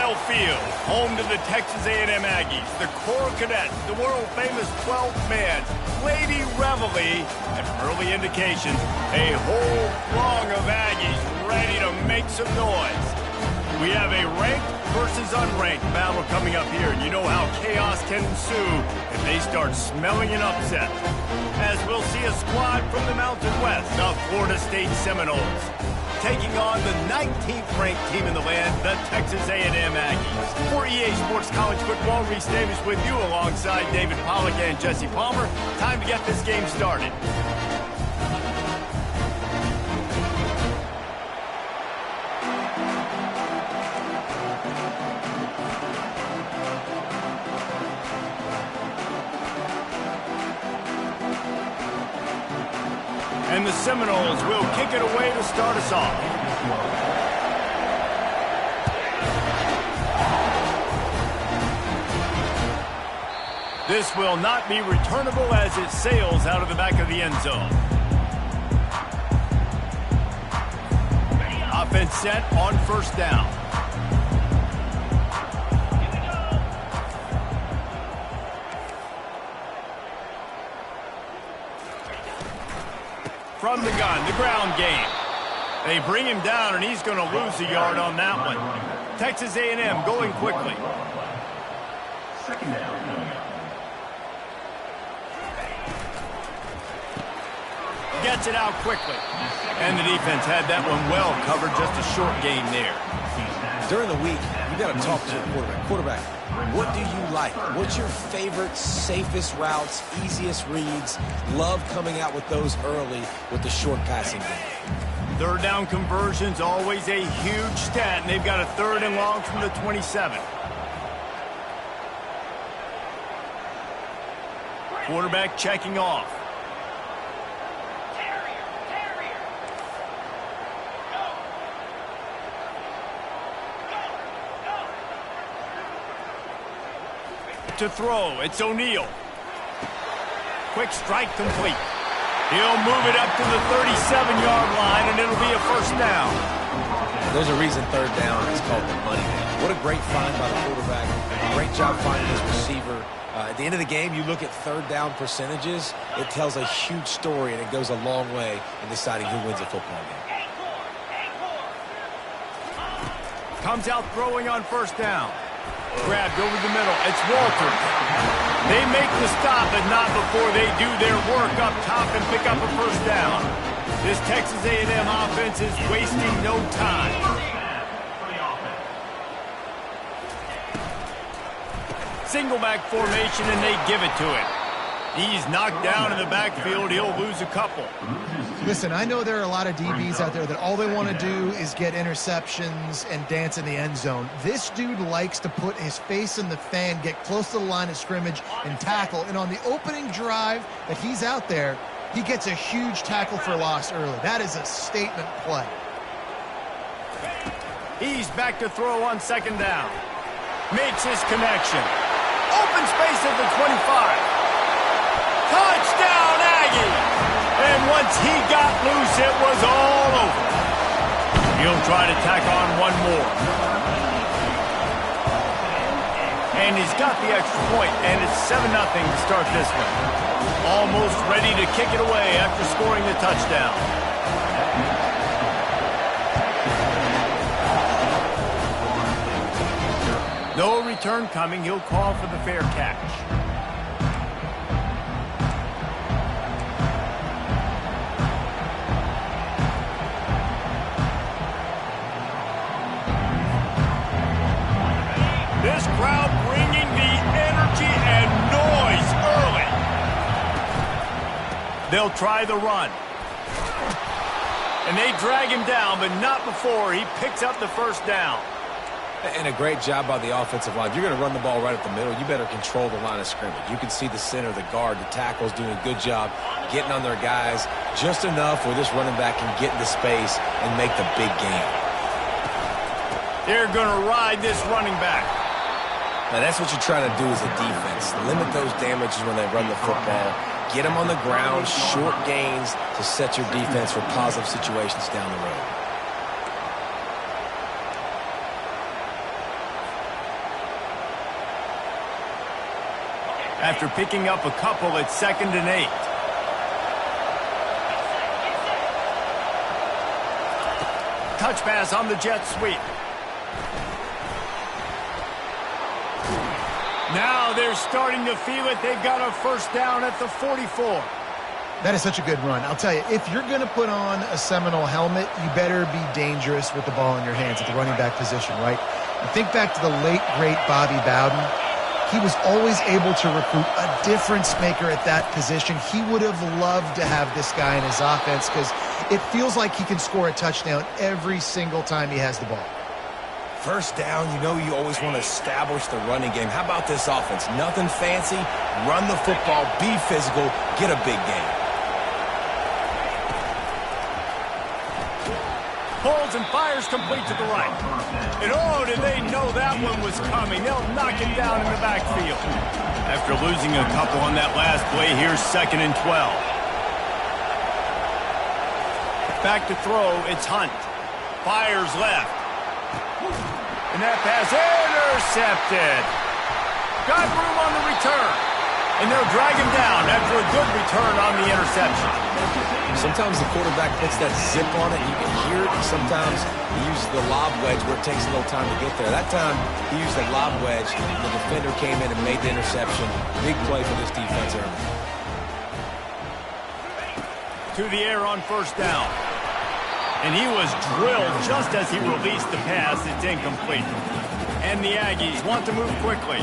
Kyle Field, home to the Texas A&M Aggies, the Coral Cadets, the world-famous 12th man, Lady Reveille, and early indications, a whole throng of Aggies ready to make some noise. We have a ranked versus unranked battle coming up here, and you know how chaos can ensue if they start smelling an upset. As we'll see a squad from the Mountain West, the Florida State Seminoles, taking on the 19th ranked team in the land, the Texas A&M Aggies. For EA Sports College Football, Reese Davis with you alongside David Pollack and Jesse Palmer. Time to get this game started. And the Seminoles will kick it away to start us off. This will not be returnable as it sails out of the back of the end zone. Offense set on first down. From the gun, the ground game. They bring him down, and he's going to lose a yard on that one. Texas A&M going quickly. Second down. Gets it out quickly. And the defense had that one well covered, just a short gain there. During the week, you got to talk to your quarterback. What do you like? What's your favorite, safest routes, easiest reads? Love coming out with those early with the short passing game. Third down conversions, always a huge stat, and they've got a third and long from the 27. Quarterback checking off. To throw, it's O'Neal. Quick strike complete. He'll move it up to the 37-yard line, and it'll be a first down. There's a reason third down is called the money down. What a great find by the quarterback. Great job finding his receiver. At the end of the game, you look at third down percentages. It tells a huge story, and it goes a long way in deciding who wins a football game. Comes out throwing on first down. Grabbed over the middle. It's Walters. They make the stop, but not before they do their work up top and pick up a first down. This Texas A&M offense is wasting no time. Single back formation, and they give it to him. He's knocked down in the backfield. He'll lose a couple. Listen, I know there are a lot of DBs out there that all they want to do is get interceptions and dance in the end zone. This dude likes to put his face in the fan, get close to the line of scrimmage, and tackle. And on the opening drive that he's out there, he gets a huge tackle for loss early. That is a statement play. He's back to throw on second down. Makes his connection. Open space at the 25. Touchdown, Aggie! And once he got loose, it was all over. He'll try to tack on one more. And he's got the extra point, and it's 7-0 to start this one. Almost ready to kick it away after scoring the touchdown. No return coming. He'll call for the fair catch. This crowd bringing the energy and noise early. They'll try the run. And they drag him down, but not before he picks up the first down. And a great job by the offensive line. If you're going to run the ball right up the middle, you better control the line of scrimmage. You can see the center, the guard, the tackles doing a good job getting on their guys just enough where this running back can get into space and make the big game. They're going to ride this running back. Now, that's what you're trying to do as a defense. Limit those damages when they run the football. Get them on the ground, short gains to set your defense for positive situations down the road. after picking up a couple at 2nd and 8. Touch pass on the jet sweep. Now they're starting to feel it. They've got a first down at the 44. That is such a good run. I'll tell you, if you're going to put on a Seminole helmet, you better be dangerous with the ball in your hands at the running back position, right? I think back to the late, great Bobby Bowden. He was always able to recruit a difference maker at that position. He would have loved to have this guy in his offense because it feels like he can score a touchdown every single time he has the ball. First down, you know you always want to establish the running game. How about this offense? Nothing fancy. Run the football, be physical, get a big gain. Pulls and fires complete to the right. And oh, did they know that one was coming. They'll knock it down in the backfield. After losing a couple on that last play, here's 2nd and 12. Back to throw, it's Hunt. Fires left. And that pass intercepted. Got room on the return. And they'll drag him down after a good return on the interception. Sometimes the quarterback puts that zip on it, and you can hear it. Sometimes he uses the lob wedge where it takes a little time to get there. That time, he used the lob wedge. The defender came in and made the interception. Big play for this defense early. To the air on first down. And he was drilled just as he released the pass. It's incomplete. And the Aggies want to move quickly.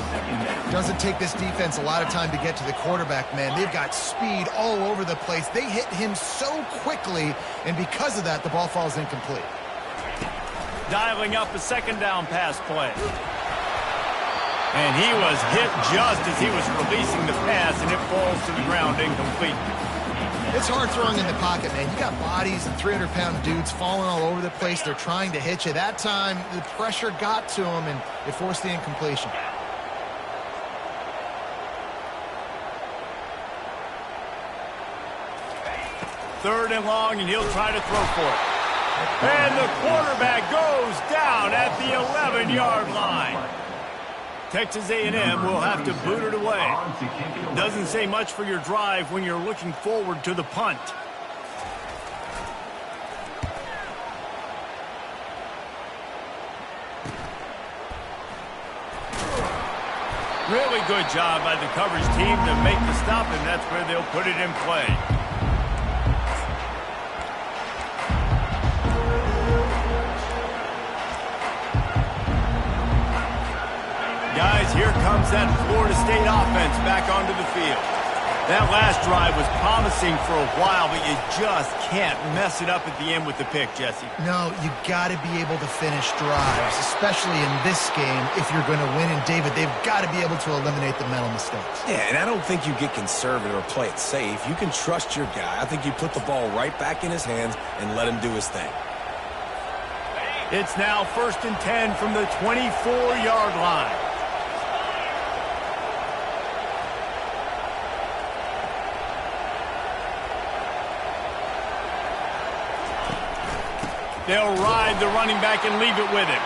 Doesn't take this defense a lot of time to get to the quarterback, man. They've got speed all over the place. They hit him so quickly, and because of that, the ball falls incomplete. Dialing up a 2nd down pass play. And he was hit just as he was releasing the pass, and it falls to the ground incomplete. It's hard throwing in the pocket, man. You got bodies and 300-pound dudes falling all over the place. They're trying to hit you. That time, the pressure got to him, and it forced the incompletion. Third and long, and he'll try to throw for it. And the quarterback goes down at the 11-yard line. Texas A&M will have to boot it away. Doesn't say much for your drive when you're looking forward to the punt. Really good job by the coverage team to make the stop, and that's where they'll put it in play. Guys, here comes that Florida State offense back onto the field. That last drive was promising for a while, but you just can't mess it up at the end with the pick, Jesse. No, you got to be able to finish drives, especially in this game if you're going to win. And, David, they've got to be able to eliminate the mental mistakes. Yeah, and I don't think you get conservative or play it safe. You can trust your guy. I think you put the ball right back in his hands and let him do his thing. It's now 1st and 10 from the 24-yard line. They'll ride the running back and leave it with him.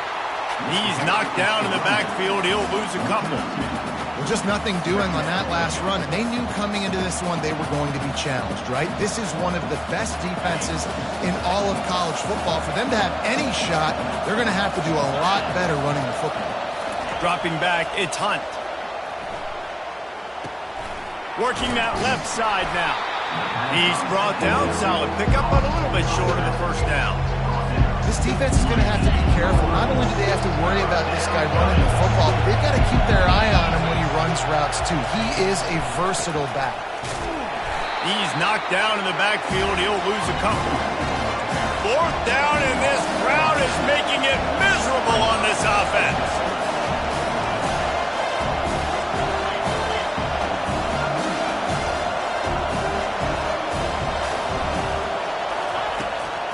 He's knocked down in the backfield. He'll lose a couple. Well, just nothing doing on that last run. And they knew coming into this one they were going to be challenged, right? This is one of the best defenses in all of college football. For them to have any shot, they're going to have to do a lot better running the football. Dropping back, it's Hunt. Working that left side now. He's brought down. Solid pickup, but a little bit short of the first down. This defense is going to have to be careful. Not only do they have to worry about this guy running the football, but they've got to keep their eye on him when he runs routes, too. He is a versatile back. He's knocked down in the backfield. He'll lose a couple. 4th down, and this crowd is making it miserable on this offense.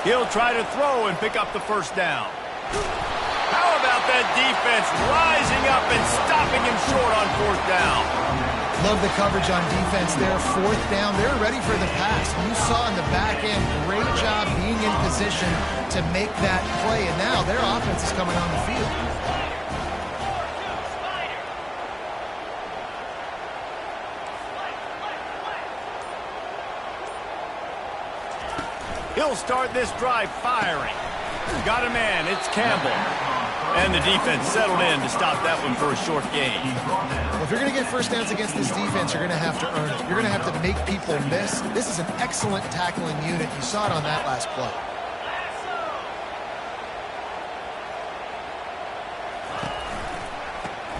He'll try to throw and pick up the first down. How about that defense rising up and stopping him short on 4th down? Love the coverage on defense there. 4th down, they're ready for the pass. You saw in the back end, great job being in position to make that play. And now their offense is coming on the field. He'll start this drive firing. Got a man. It's Campbell. And the defense settled in to stop that one for a short gain. Well, if you're going to get first downs against this defense, you're going to have to earn it. You're going to have to make people miss. This is an excellent tackling unit. You saw it on that last play.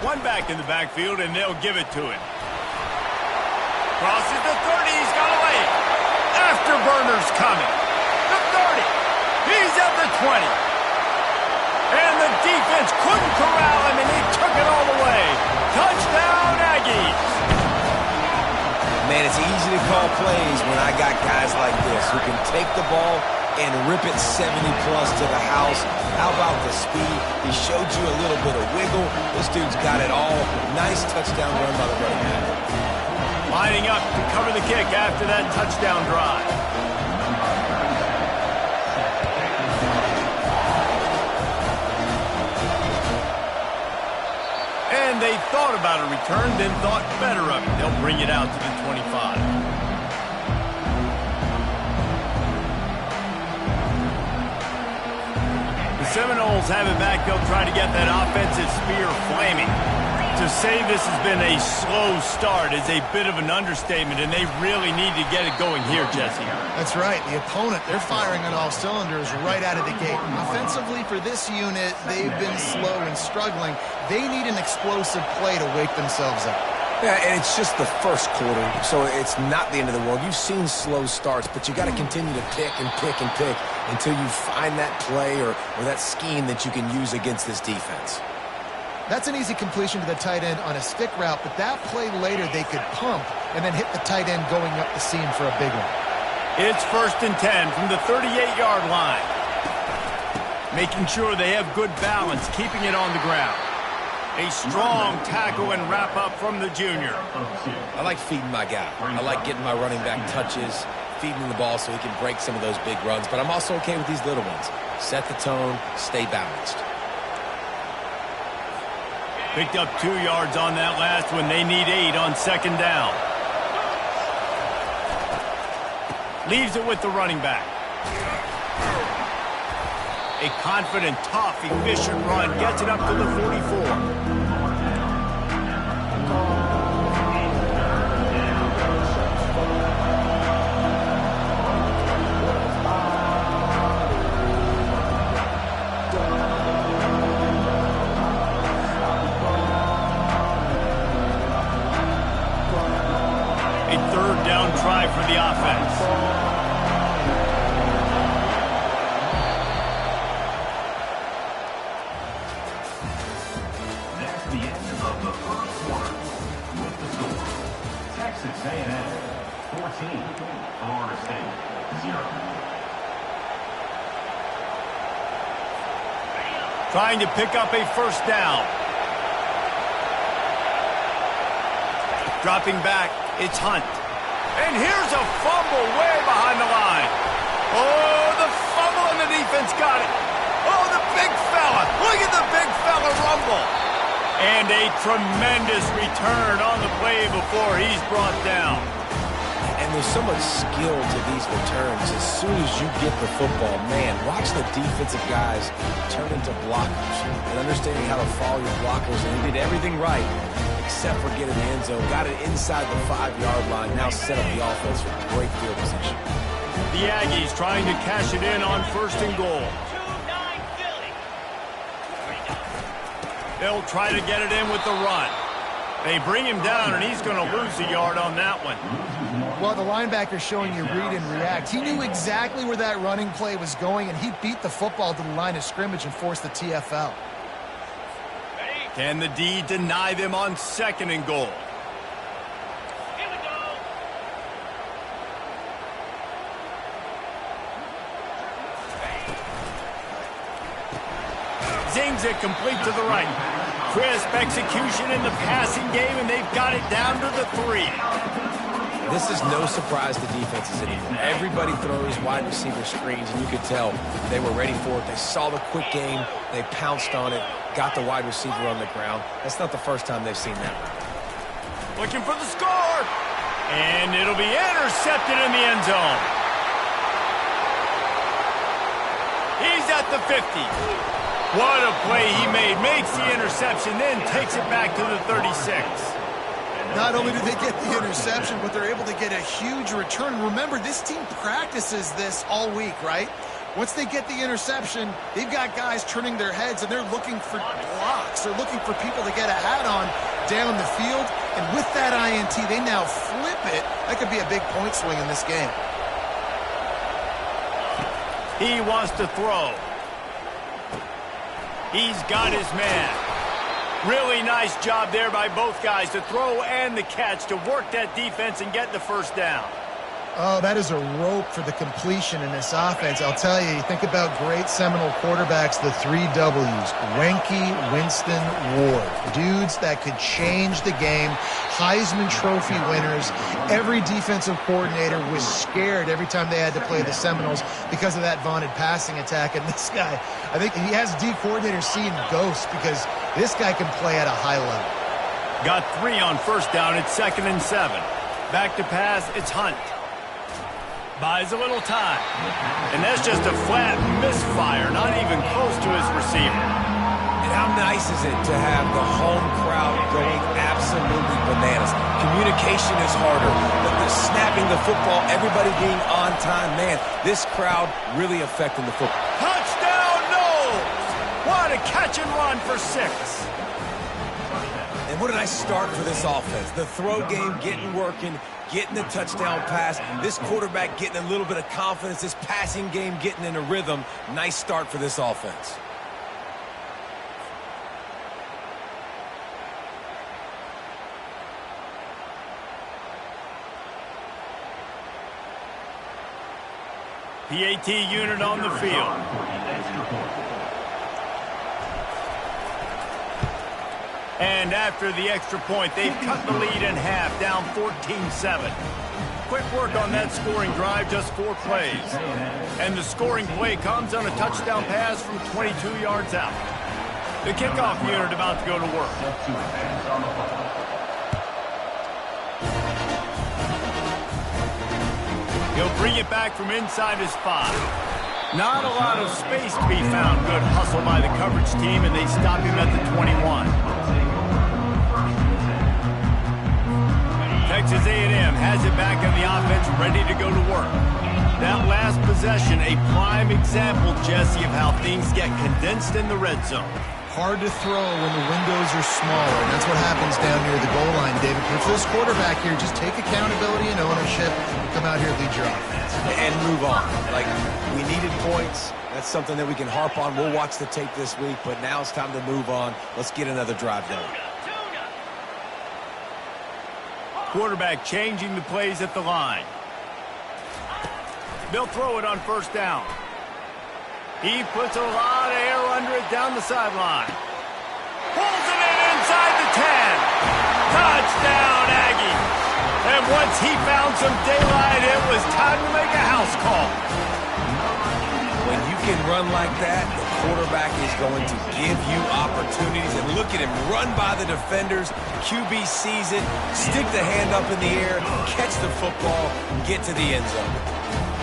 One back in the backfield, and they'll give it to him. Crosses the 30. He's got away. Afterburner's coming. The 30. He's at the 20. And the defense couldn't corral him, and he took it all the way. Touchdown, Aggies. Man, it's easy to call plays when I got guys like this who can take the ball and rip it 70-plus to the house. How about the speed? He showed you a little bit of wiggle. This dude's got it all. Nice touchdown run by the running back. Lining up to cover the kick after that touchdown drive. And they thought about a return, then thought better of it. They'll bring it out to the 25. The Seminoles have it back. They'll try to get that offensive spear flaming. To say this has been a slow start is a bit of an understatement, and they really need to get it going here, Jesse. That's right. The opponent, they're firing on all cylinders right out of the gate. Offensively, for this unit, they've been slow and struggling. They need an explosive play to wake themselves up. Yeah, and it's just the first quarter, so it's not the end of the world. You've seen slow starts, but you got to continue to pick and pick and pick until you find that play or that scheme that you can use against this defense. That's an easy completion to the tight end on a stick route, but that play later they could pump and then hit the tight end going up the seam for a big one. It's 1st and 10 from the 38-yard line. Making sure they have good balance, keeping it on the ground. A strong tackle and wrap up from the junior. I like feeding my guy. I like getting my running back touches, feeding him the ball so he can break some of those big runs, but I'm also okay with these little ones. Set the tone, stay balanced. Picked up 2 yards on that last one. They need 8 on 2nd down. Leaves it with the running back. A confident, tough, efficient run. Gets it up to the 44. Try for the offense. That's the end of the first quarter. With the score, Texas A&M 14, Florida State 0. Trying to pick up a first down. Dropping back, it's Hunt. And here's a fumble way behind the line. Oh, the fumble and the defense got it. Oh, the big fella. Look at the big fella rumble. And a tremendous return on the play before he's brought down. And there's so much skill to these returns. As soon as you get the football, man, watch the defensive guys turn into blockers and understanding how to follow your blockers. And he did everything right except for getting the end zone. Got it inside the 5-yard line. Now set up the offense for great field position. The Aggies trying to cash it in on 1st and goal. They'll try to get it in with the run. They bring him down, and he's going to lose a yard on that one. Well, the linebacker's showing you read and react. He knew exactly where that running play was going, and he beat the football to the line of scrimmage and forced the TFL. Can the D deny them on 2nd and goal? Here we go. Zings it complete to the right. Crisp execution in the passing game, and they've got it down to the 3. This is no surprise to defenses anymore. Everybody throws wide receiver screens, and you could tell they were ready for it. They saw the quick game. They pounced on it, got the wide receiver on the ground. That's not the first time they've seen that. Looking for the score. And it'll be intercepted in the end zone. He's at the 50. What a play he made. Makes the interception, then takes it back to the 36. Not only do they get the interception, but they're able to get a huge return. Remember, this team practices this all week, right? Once they get the interception, they've got guys turning their heads, and they're looking for blocks. They're looking for people to get a hat on down the field. And with that INT, they now flip it. That could be a big point swing in this game. He wants to throw. He's got his man. Really nice job there by both guys, the throw and the catch, to work that defense and get the first down. Oh, that is a rope for the completion in this offense. I'll tell you, think about great Seminole quarterbacks, the 3 W's. Wenke, Winston, Ward. Dudes that could change the game. Heisman Trophy winners. Every defensive coordinator was scared every time they had to play the Seminoles because of that vaunted passing attack. And this guy, I think he has D coordinators seeing ghosts because this guy can play at a high level. Got 3 on first down. It's 2nd and 7. Back to pass. It's Hunt. Buys a little time. And that's just a flat misfire, not even close to his receiver. And how nice is it to have the home crowd going absolutely bananas? Communication is harder. The snapping the football, everybody being on time. Man, this crowd really affecting the football. Touchdown, Knowles! What a catch and run for 6. And what a nice start for this offense. The throw game getting working, getting the touchdown pass. This quarterback getting a little bit of confidence. This passing game getting in a rhythm. Nice start for this offense. PAT unit on the field. And after the extra point, they've cut the lead in half, down 14-7. Quick work on that scoring drive, just 4 plays. And the scoring play comes on a touchdown pass from 22 yards out. The kickoff unit about to go to work. He'll bring it back from inside his 5. Not a lot of space to be found. Good hustle by the coverage team, and they stop him at the 21. Texas A&M has it back on the offense, ready to go to work. That last possession, a prime example, Jesse, of how things get condensed in the red zone. Hard to throw when the windows are smaller, and that's what happens down near the goal line, David. But for this quarterback here, just take accountability and ownership and come out here and lead your offense. And move on. Like, we needed points. That's something that we can harp on. We'll watch the tape this week, but now it's time to move on. Let's get another drive going. Quarterback changing the plays at the line. They'll throw it on first down. He puts a lot of air under it down the sideline. Pulls it in inside the 10. Touchdown, Aggie. And once he found some daylight, it was time to make a house call. When you can run like that, the quarterback is going to give you opportunities. And look at him run by the defenders. QB sees it, stick the hand up in the air, catch the football, and get to the end zone.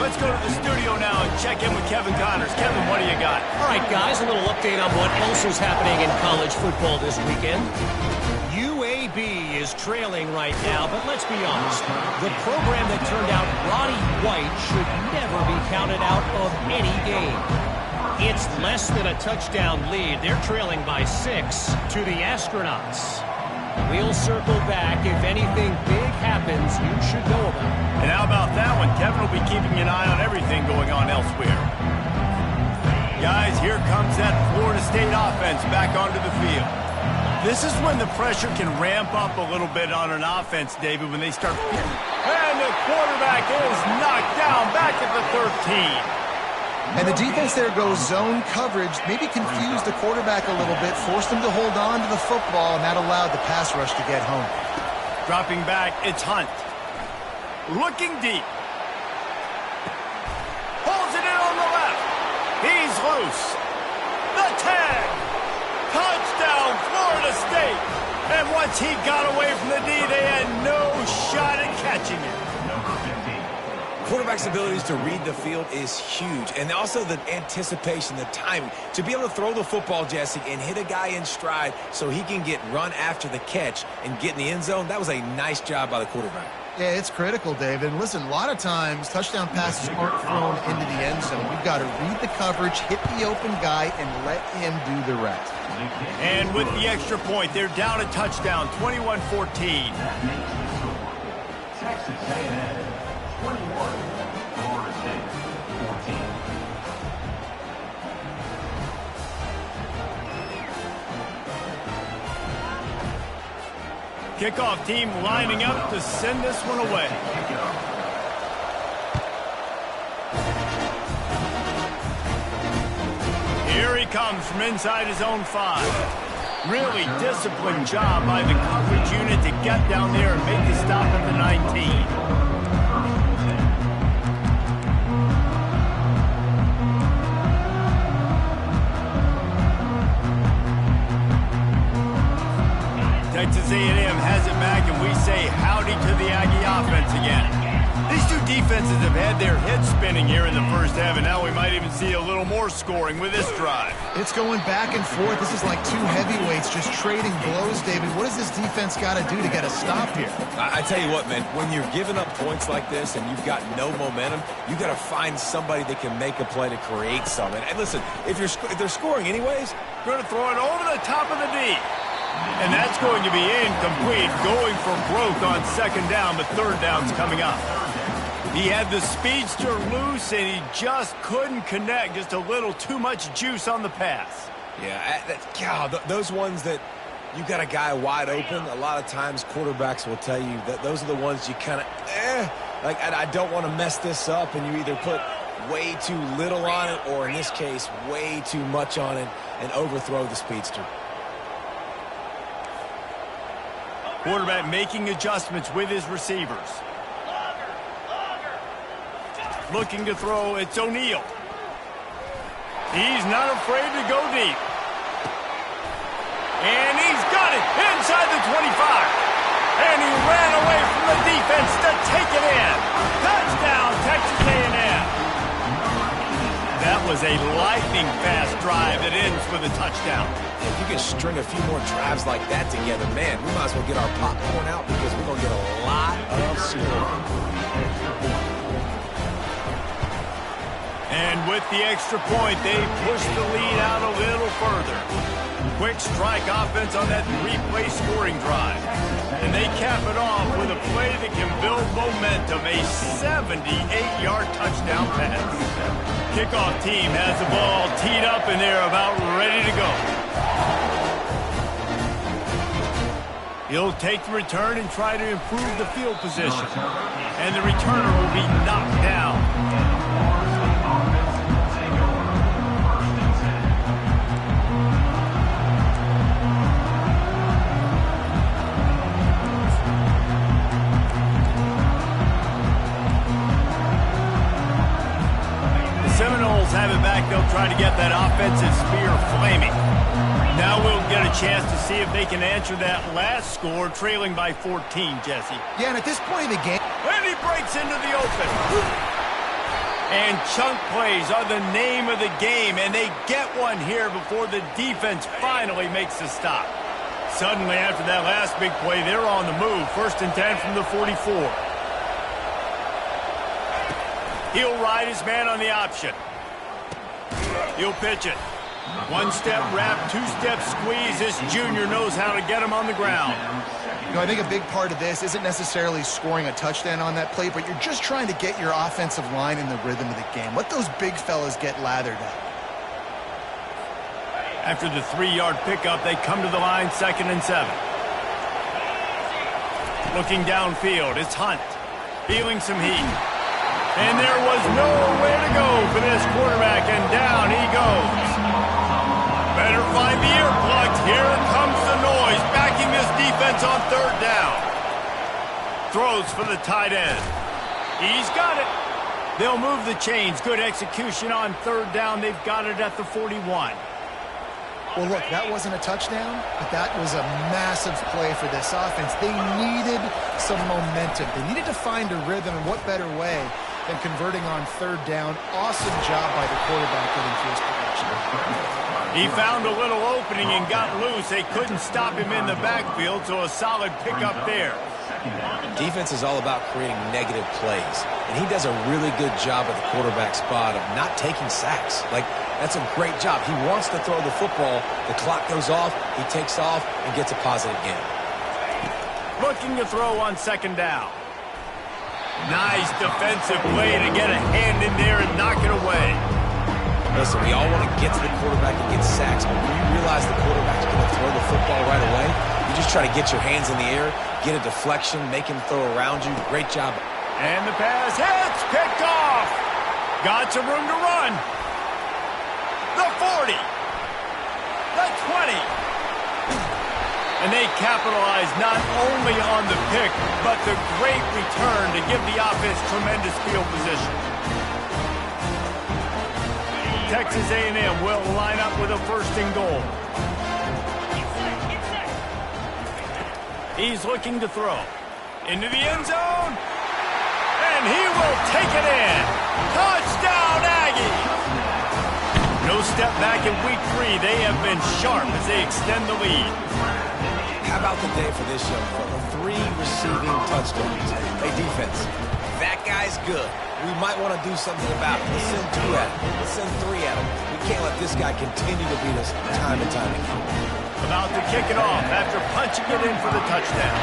Let's go to the studio now and check in with Kevin Connors. Kevin, what do you got? All right, guys, a little update on what else is happening in college football this weekend. UAB is trailing right now, but let's be honest. The program that turned out Roddy White should never be counted out of any game. It's less than a touchdown lead. They're trailing by 6 to the Astronauts. We'll circle back. If anything big happens, you should know about it. And how about that one? Kevin will be keeping an eye on everything going on elsewhere. Guys, here comes that Florida State offense back onto the field. This is when the pressure can ramp up a little bit on an offense, David, when they start. And the quarterback is knocked down back at the 13. And the defense there goes zone coverage, maybe confused the quarterback a little bit, forced him to hold on to the football, and that allowed the pass rush to get home. Dropping back, it's Hunt. Looking deep. Pulls it in on the left. He's loose. The 10. Touchdown, Florida State. And once he got away from the D, they had no shot at catching it. quarterback's abilities to read the field is huge. And also the anticipation, the timing. To be able to throw the football, Jesse, and hit a guy in stride so he can get run after the catch and get in the end zone, that was a nice job by the quarterback. Yeah, it's critical, David. And listen, a lot of times touchdown passes aren't thrown into the end zone. You've got to read the coverage, hit the open guy, and let him do the rest. And with the extra point, they're down a touchdown, 21-14. Texas A&M 21, Florida State 14. Kickoff team lining up to send this one away. Here he comes from inside his own 5. Really disciplined job by the coverage unit to get down there and make the stop at the 19. Texas A&M has it back, and we say howdy to the Aggie offense again. These two defenses have had their heads spinning here in the first half, and now we might even see a little more scoring with this drive. It's going back and forth. This is like two heavyweights just trading blows, David. What does this defense got to do to get a stop here? I tell you what, man, when you're giving up points like this and you've got no momentum, you got to find somebody that can make a play to create something. And listen, if they're scoring anyways, going to throw it over the top of the D. And that's going to be incomplete, going for broke on second down, but third down's coming up. He had the speedster loose, and he just couldn't connect. Just a little too much juice on the pass. Yeah, those ones that you got a guy wide open, a lot of times quarterbacks will tell you that those are the ones you kind of, like I don't want to mess this up, and you either put way too little on it or, in this case, way too much on it and overthrow the speedster. Quarterback making adjustments with his receivers. Looking to throw, it's O'Neal. He's not afraid to go deep. And he's got it inside the 25. And he ran away from the defense to take it in. Touchdown, Texas A&M. That was a lightning-fast drive that ends with a touchdown. If you can string a few more drives like that together, man, we might as well get our popcorn out because we're going to get a lot of scoring. And with the extra point, they push the lead out a little further. Quick strike offense on that 3-play scoring drive. And they cap it off with a play that can build momentum, a 78-yard touchdown pass. Kickoff team has the ball teed up, and they're about ready to go. He'll take the return and try to improve the field position. And the returner will be knocked down. Seminoles have it back. They'll try to get that offensive spear flaming. Now we'll get a chance to see if they can answer that last score, trailing by 14, Jesse. Yeah, and at this point in the game... And he breaks into the open. And chunk plays are the name of the game, and they get one here before the defense finally makes the stop. Suddenly, after that last big play, they're on the move. 1st and 10 from the 44. He'll ride his man on the option. He'll pitch it. 1-step wrap, 2-step squeeze. This junior knows how to get him on the ground. You know, I think a big part of this isn't necessarily scoring a touchdown on that play, but you're just trying to get your offensive line in the rhythm of the game. Let those big fellas get lathered up. After the 3-yard pickup, they come to the line, 2nd and 7. Looking downfield, it's Hunt. Feeling some heat. And there was nowhere to go for this quarterback, and down he goes. Better find the earplugs. Here comes the noise, backing this defense on 3rd down. Throws for the tight end. He's got it. They'll move the chains. Good execution on 3rd down. They've got it at the 41. Well, look, that wasn't a touchdown, but that was a massive play for this offense. They needed some momentum. They needed to find a rhythm, and what better way than converting on third down. Awesome job by the quarterback getting to his production. He found a little opening and got loose. They couldn't stop him in the backfield, so a solid pickup there. Defense is all about creating negative plays, and he does a really good job at the quarterback spot of not taking sacks. Like, that's a great job. He wants to throw the football. The clock goes off, he takes off, and gets a positive gain. Looking to throw on second down. Nice defensive play to get a hand in there and knock it away. Listen, we all want to get to the quarterback and get sacks, but when you realize the quarterback's going to throw the football right away, you just try to get your hands in the air, get a deflection, make him throw around you. Great job. And the pass hits, picked off. Got some room to run. The 40. The 20. And they capitalize not only on the pick, but the great return to give the offense tremendous field position. Texas A&M will line up with a first and goal. He's looking to throw. Into the end zone. And he will take it in. Touchdown, Aggies! No step back in week 3. They have been sharp as they extend the lead. How about the day for this young fella? 3 receiving touchdowns. Hey, defense, that guy's good. We might want to do something about it. Let's send 2 at him. Let's send 3 at him. We can't let this guy continue to beat us time and time again. About to kick it off after punching it in for the touchdown.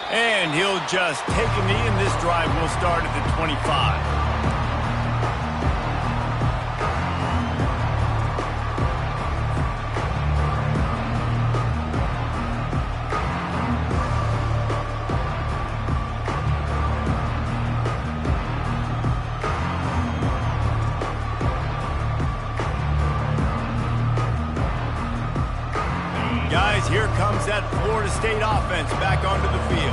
And he'll just take a knee, and this drive will start at the 25. Here comes that Florida State offense back onto the field.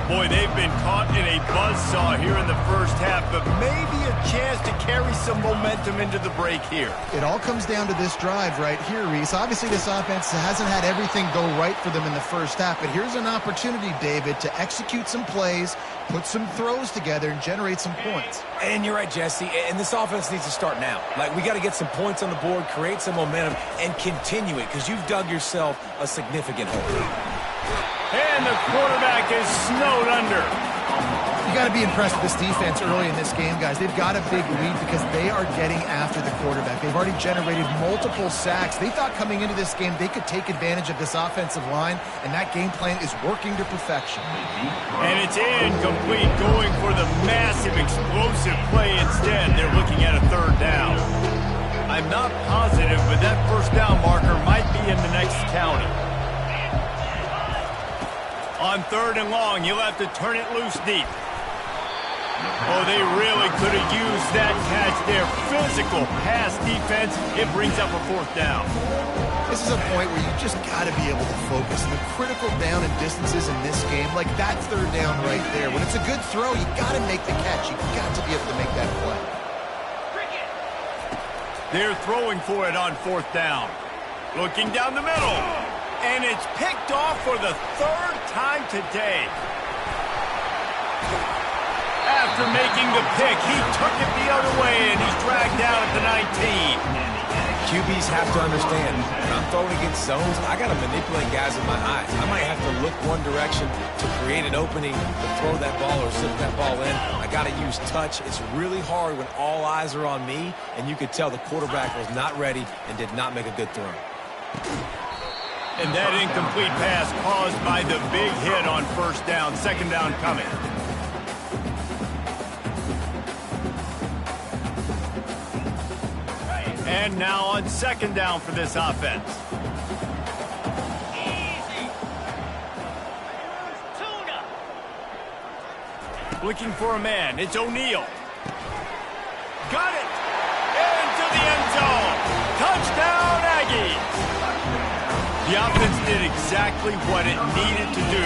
Boy, they've been caught in a buzzsaw here in the first half, but maybe a chance to carry some momentum into the break here. It all comes down to this drive right here, Reese. Obviously, this offense hasn't had everything go right for them in the first half, but here's an opportunity, David, to execute some plays, put some throws together, and generate some points. And you're right, Jesse, and this offense needs to start now. Like, we got to get some points on the board, create some momentum, and continue it, because you've dug yourself a significant hole. And the quarterback is snowed under. You got to be impressed with this defense early in this game, guys. They've got a big lead because they are getting after the quarterback. They've already generated multiple sacks. They thought coming into this game they could take advantage of this offensive line, and that game plan is working to perfection. And it's incomplete, going for the massive explosive play instead. They're looking at a third down. I'm not positive, but that first down marker might be in the next county. On third and long, you'll have to turn it loose deep. Oh, they really could have used that catch there. Physical pass defense. It brings up a fourth down. This is a point where you just got to be able to focus. And the critical down and distances in this game, like that third down right there. When it's a good throw, you got to make the catch. You got to be able to make that play. They're throwing for it on fourth down. Looking down the middle. And it's picked off for the 3rd time today. After making the pick, he took it the other way, and he's dragged down at the 19. QBs have to understand, when I'm throwing against zones, I got to manipulate guys with my eyes. I might have to look one direction to create an opening to throw that ball or slip that ball in. I got to use touch. It's really hard when all eyes are on me, and you could tell the quarterback was not ready and did not make a good throw. And that incomplete pass caused by the big hit on first down. Second down coming. And now on second down for this offense. Easy. Tuna. Looking for a man. It's O'Neal. Got it. Into the end zone. Touchdown, Aggies. The offense did exactly what it needed to do,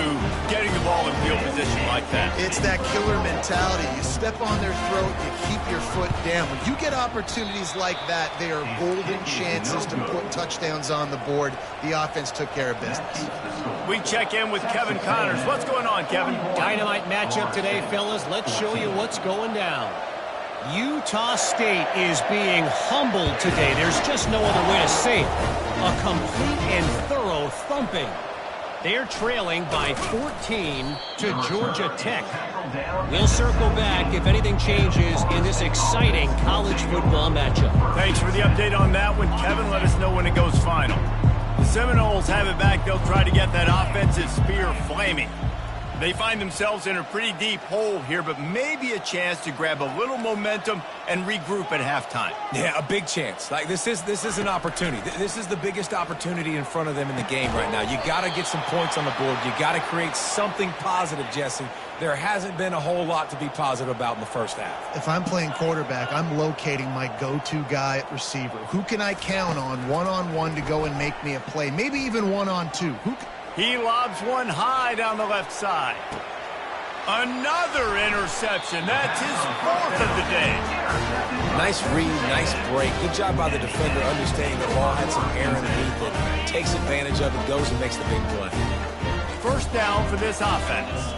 getting the ball in field position like that. It's that killer mentality. You step on their throat, you keep your foot down. When you get opportunities like that, they are golden chances to put touchdowns on the board. The offense took care of business. We check in with Kevin Connors. What's going on, Kevin? Dynamite matchup today, fellas. Let's show you what's going down. Utah State is being humbled today. There's just no other way to say it. A complete and thorough thumping. They're trailing by 14 to Georgia Tech. We'll circle back if anything changes in this exciting college football matchup. Thanks for the update on that one, Kevin. Let us know when it goes final. The Seminoles have it back. They'll try to get that offensive spear flaming. They find themselves in a pretty deep hole here, but maybe a chance to grab a little momentum and regroup at halftime. Yeah, a big chance. Like this is an opportunity. This is the biggest opportunity in front of them in the game right now. You got to get some points on the board. You got to create something positive, Jesse. There hasn't been a whole lot to be positive about in the first half. If I'm playing quarterback, I'm locating my go-to guy at receiver. Who can I count on one-on-one to go and make me a play? Maybe even one-on-two. He lobs one high down the left side. Another interception. That's his fourth of the day. Nice read, nice break. Good job by the defender understanding the ball had some air underneath it. Takes advantage of it, goes and makes the big play. First down for this offense.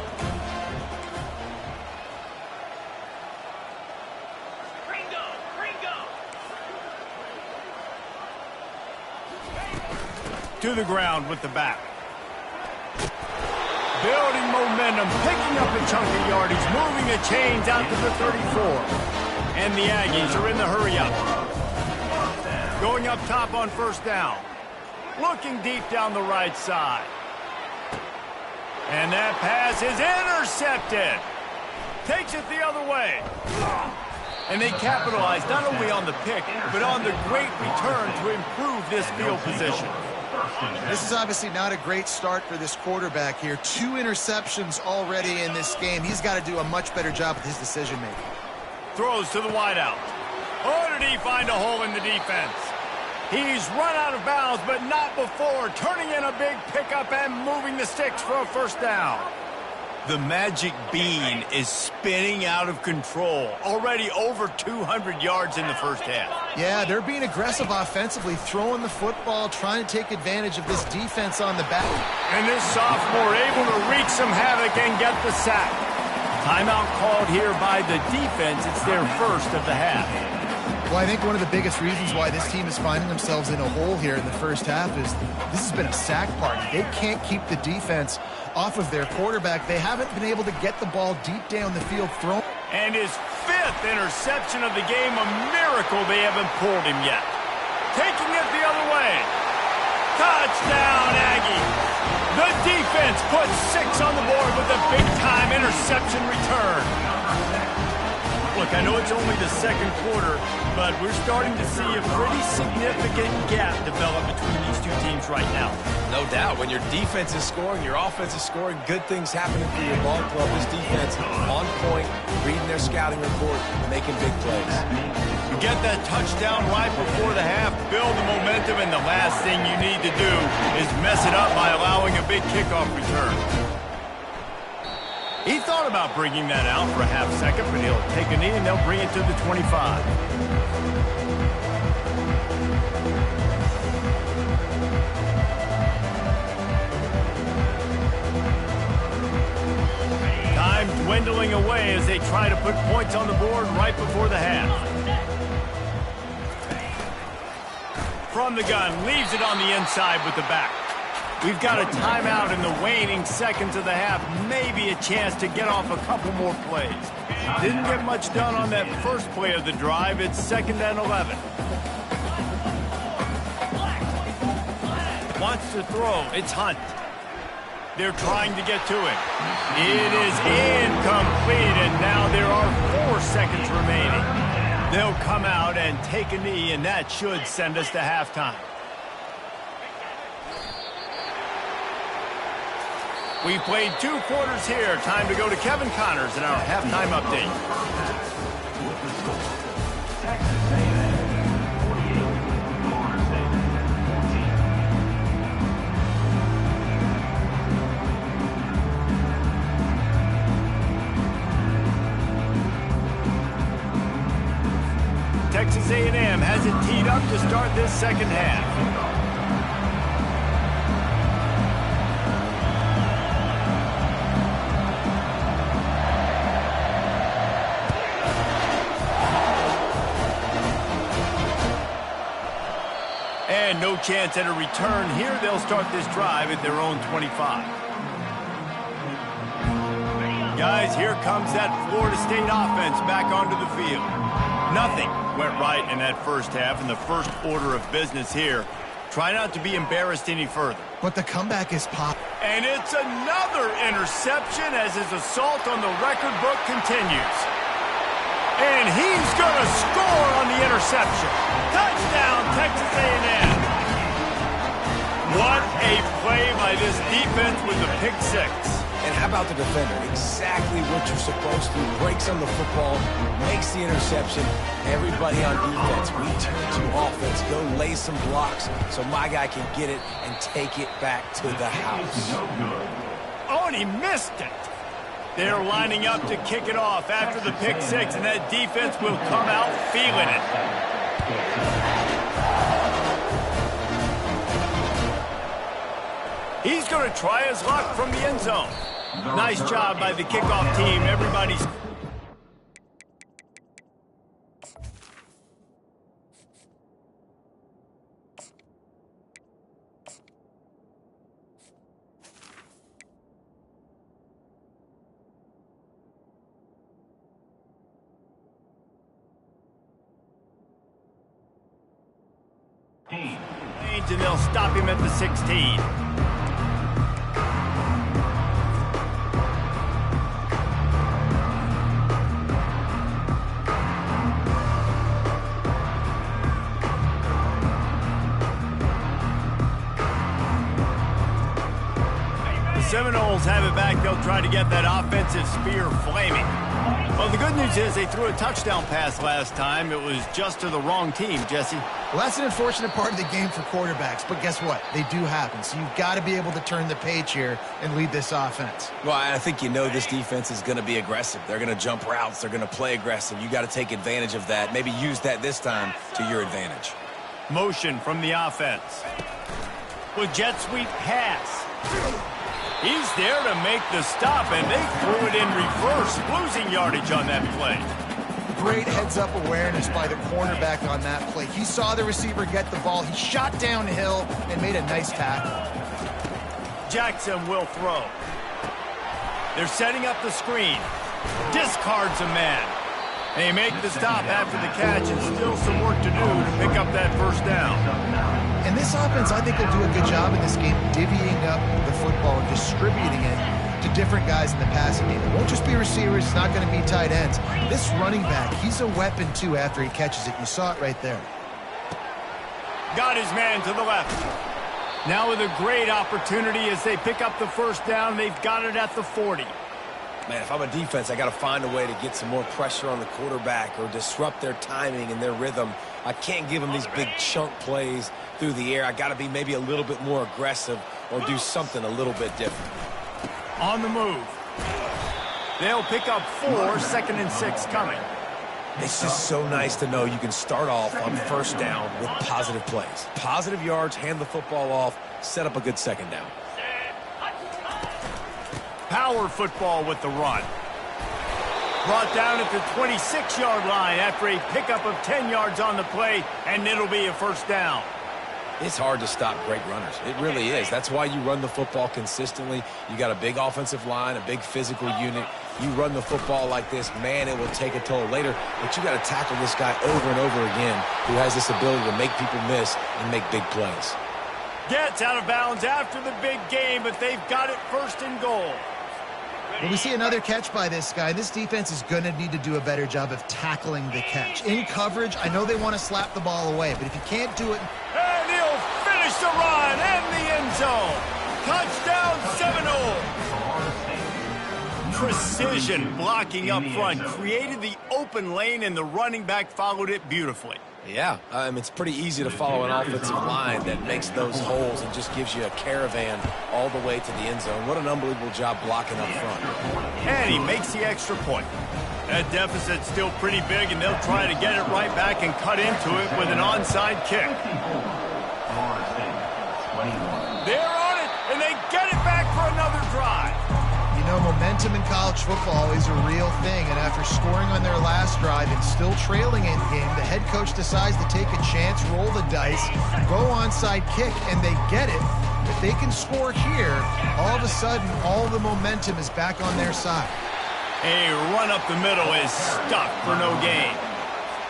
To the ground with the back. Building momentum, picking up a chunk of yardage, moving the chains out to the 34. And the Aggies are in the hurry-up. Going up top on first down. Looking deep down the right side. And that pass is intercepted. Takes it the other way. And they capitalize not only on the pick, but on the great return to improve this field position. This is obviously not a great start for this quarterback here. 2 interceptions already in this game. He's got to do a much better job with his decision-making. Throws to the wideout. Oh, did he find a hole in the defense? He's run out of bounds, but not before turning in a big pickup and moving the sticks for a first down. The magic bean is spinning out of control. Already over 200 yards in the first half. Yeah, they're being aggressive offensively, throwing the football, trying to take advantage of this defense on the back. And this sophomore able to wreak some havoc and get the sack. Timeout called here by the defense. It's their first of the half. Well, I think one of the biggest reasons why this team is finding themselves in a hole here in the first half is this has been a sack party. They can't keep the defense off of their quarterback. They haven't been able to get the ball deep down the field thrown. And his 5th interception of the game, a miracle they haven't pulled him yet. Taking it the other way. Touchdown, Aggie. The defense puts 6 on the board with a big-time interception return. Look, I know it's only the second quarter, but we're starting to see a pretty significant gap develop between these two teams right now. No doubt. When your defense is scoring, your offense is scoring, good things happening for your ball club. This defense on point, reading their scouting report, making big plays. You get that touchdown right before the half, build the momentum, and the last thing you need to do is mess it up by allowing a big kickoff return. He thought about bringing that out for a half second, but he'll take a knee and they'll bring it to the 25. Time dwindling away as they try to put points on the board right before the half. From the gun, leaves it on the inside with the back. We've got a timeout in the waning seconds of the half. Maybe a chance to get off a couple more plays. Didn't get much done on that first play of the drive. It's 2nd and 11. Wants to throw. It's Hunt. They're trying to get to it. It is incomplete, and now there are 4 seconds remaining. They'll come out and take a knee, and that should send us to halftime. We've played 2 quarters here. Time to go to Kevin Connors in our halftime update. Texas A&M 48, Florida State 14. Texas A&M has it teed up to start this second half. And no chance at a return here. They'll start this drive at their own 25. Guys, here comes that Florida State offense back onto the field. Nothing went right in that first half, and the first order of business here. Try not to be embarrassed any further. But the comeback is pop. And it's another interception as his assault on the record book continues. And he's going to score on the interception. Touchdown, Texas A&M. What a play by this defense with the pick six. And how about the defender? Exactly what you're supposed to. Breaks on the football, makes the interception. Everybody on defense, we turn to offense. Go lay some blocks so my guy can get it and take it back to the house. Oh, and he missed it. They're lining up to kick it off after the pick six, and that defense will come out feeling it. He's going to try his luck from the end zone. Nice job by the kickoff team. Everybody's... and they'll stop him at the 16. The Seminoles have it back. They'll try to get that offensive spear flaming. Well, the good news is they threw a touchdown pass last time. It was just to the wrong team, Jesse. Well, that's an unfortunate part of the game for quarterbacks, but guess what? They do happen. So you've got to be able to turn the page here and lead this offense. Well, I think you know this defense is going to be aggressive. They're going to jump routes. They're going to play aggressive. You got to take advantage of that. Maybe use that this time to your advantage. Motion from the offense. With jet sweep pass. He's there to make the stop, and they threw it in reverse, losing yardage on that play. Great heads-up awareness by the cornerback on that play. He saw the receiver get the ball. He shot downhill and made a nice tackle. Jackson will throw. They're setting up the screen. Discards a man. They make the stop after the catch, and still some work to do to pick up that first down. And this offense, I think, will do a good job in this game divvying up the football and distributing it to different guys in the passing game. It won't just be receivers. It's not going to be tight ends. This running back, he's a weapon, too, after he catches it. You saw it right there. Got his man to the left. Now with a great opportunity as they pick up the first down. They've got it at the 40. Man, if I'm a defense, I got to find a way to get some more pressure on the quarterback or disrupt their timing and their rhythm. I can't give them these big chunk plays through the air. I got to be maybe a little bit more aggressive or do something a little bit different. On the move. They'll pick up 4, second and 6 coming. It's just so nice to know you can start off on first down with positive plays. Positive yards, hand the football off, set up a good second down. Power football with the run. Brought down at the 26-yard line after a pickup of 10 yards on the play, and it'll be a first down. It's hard to stop great runners. It really is. That's why you run the football consistently. You got a big offensive line, a big physical unit. You run the football like this, man, it will take a toll later. But you got to tackle this guy over and over again who has this ability to make people miss and make big plays. Gets out of bounds after the big game, but they've got it first and goal. Well, we see another catch by this guy. This defense is going to need to do a better job of tackling the catch. In coverage, I know they want to slap the ball away, but if you can't do it... And he'll finish the run and the end zone. Touchdown, Seminole. Precision blocking up front created the open lane, and the running back followed it beautifully. Yeah, it's pretty easy to follow an offensive line that makes those holes and just gives you a caravan all the way to the end zone. What an unbelievable job blocking up front. And he makes the extra point. That deficit's still pretty big, and they'll try to get it right back and cut into it with an onside kick. They're on it, and they get it back for another drive. You know, momentum in college football is a real thing, and after scoring on their last drive and still trailing in the game, the head coach decides to take a chance, roll the dice, go onside kick, and they get it. If they can score here, all of a sudden, all the momentum is back on their side. A run up the middle is stuck for no gain.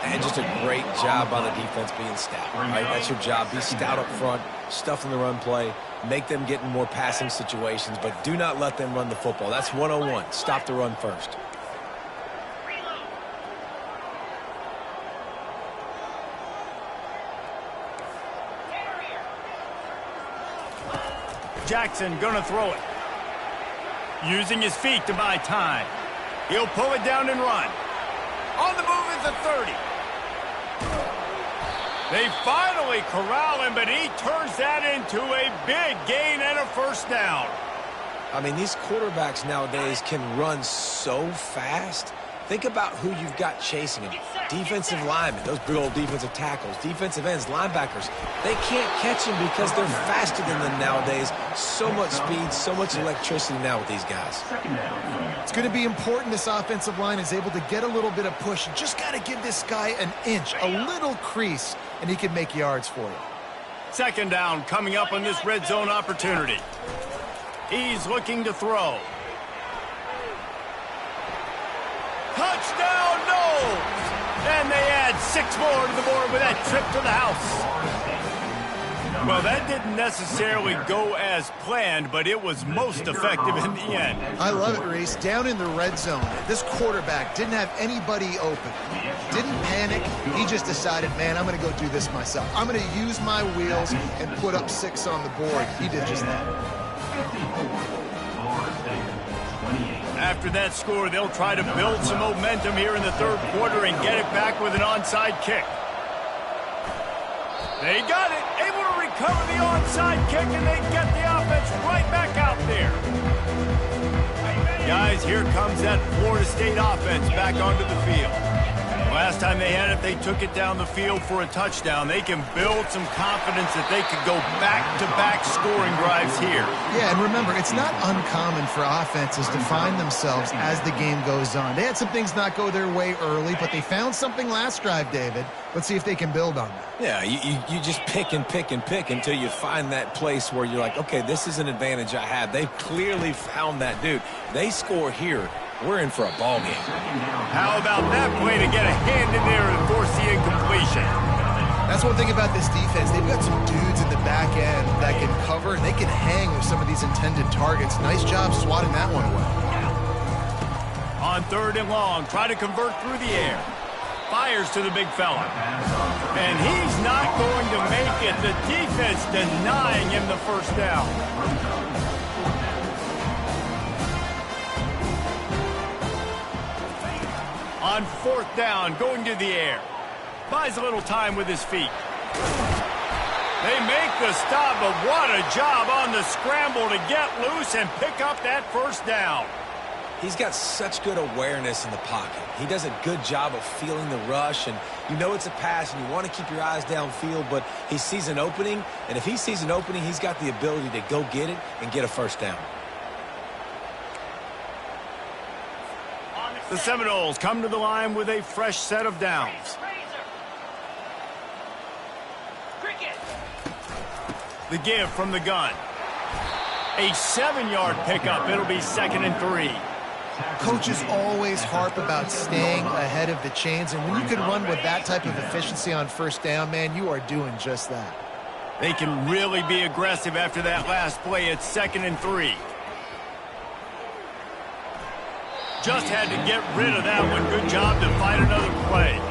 And just a great job by the defense being stout, right? That's your job. Be stout up front, stuff in the run play, make them get in more passing situations, but do not let them run the football. That's 101. Stop the run first. Jackson gonna throw it. Using his feet to buy time. He'll pull it down and run. On the move is the 30. They finally corral him, but he turns that into a big gain and a first down. I mean, these quarterbacks nowadays can run so fast. Think about who you've got chasing him. Defensive linemen, those big old defensive tackles, defensive ends, linebackers. They can't catch him because they're faster than them nowadays. So much speed, so much electricity now with these guys. It's going to be important this offensive line is able to get a little bit of push. You just got to give this guy an inch, a little crease, and he can make yards for you. Second down coming up on this red zone opportunity. He's looking to throw. Touchdown, no! And they add 6 more to the board with that trip to the house. Well, that didn't necessarily go as planned, but it was most effective in the end. I love it, Reese. Down in the red zone, this quarterback didn't have anybody open. Didn't panic. He just decided, man, I'm going to go do this myself. I'm going to use my wheels and put up 6 on the board. He did just that. After that score, they'll try to build some momentum here in the third quarter and get it back with an onside kick. They got it, able to recover the onside kick, and they get the offense right back out there. Guys, here comes that Florida State offense back onto the field. Last time they had it, they took it down the field for a touchdown. They can build some confidence that they could go back-to-back scoring drives here. Yeah, and remember, it's not uncommon for offenses to find themselves as the game goes on. They had some things not go their way early, but they found something last drive, David. Let's see if they can build on that. Yeah, you just pick and pick and pick until you find that place where you're like, okay, this is an advantage I have. They've clearly found that, dude. They score here. We're in for a ball game. How about that play to get a hand in there and force the incompletion? That's one thing about this defense. They've got some dudes in the back end that can cover, and they can hang with some of these intended targets. Nice job swatting that one away. On third and long, try to convert through the air. Fires to the big fella. And he's not going to make it. The defense denying him the first down. On fourth down, going to the air. Buys a little time with his feet. They make the stop, but what a job on the scramble to get loose and pick up that first down. He's got such good awareness in the pocket. He does a good job of feeling the rush, and you know it's a pass, and you want to keep your eyes downfield, but he sees an opening, and if he sees an opening, he's got the ability to go get it and get a first down. The Seminoles come to the line with a fresh set of downs. The give from the gun. A 7-yard pickup. It'll be 2nd and 3. Coaches always harp about staying ahead of the chains, and when you can run with that type of efficiency on first down, man, you are doing just that. They can really be aggressive after that last play. It's 2nd and 3. Just had to get rid of that one. Good job to find another play.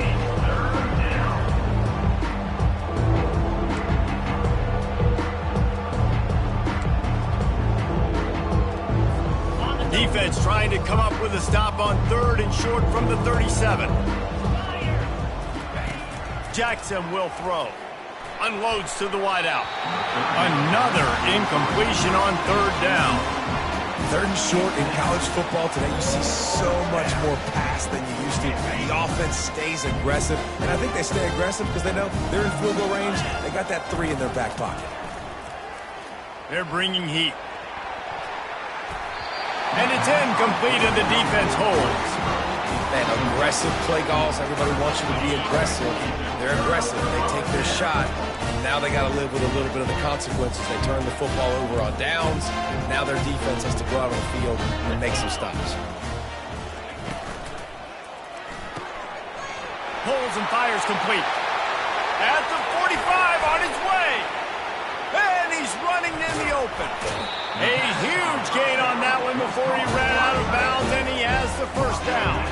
Defense trying to come up with a stop on 3rd and short from the 37. Jackson will throw. Unloads to the wideout. Another incompletion on third down. Third and short in college football today, you see so much more pass than you used to. The offense stays aggressive, and I think they stay aggressive because they know they're in field goal range. They got that 3 in their back pocket. They're bringing heat. And it's incomplete, and the defense holds. Man, aggressive play calls. Everybody wants you to be aggressive. They're aggressive. They take their shot. Now they got to live with a little bit of the consequences. They turn the football over on downs. Now their defense has to go out on the field and make some stops. Pulls and fires complete. At the 45 on his way. And he's running in the open. A huge gain on that one before he ran out of bounds, and he has the first down.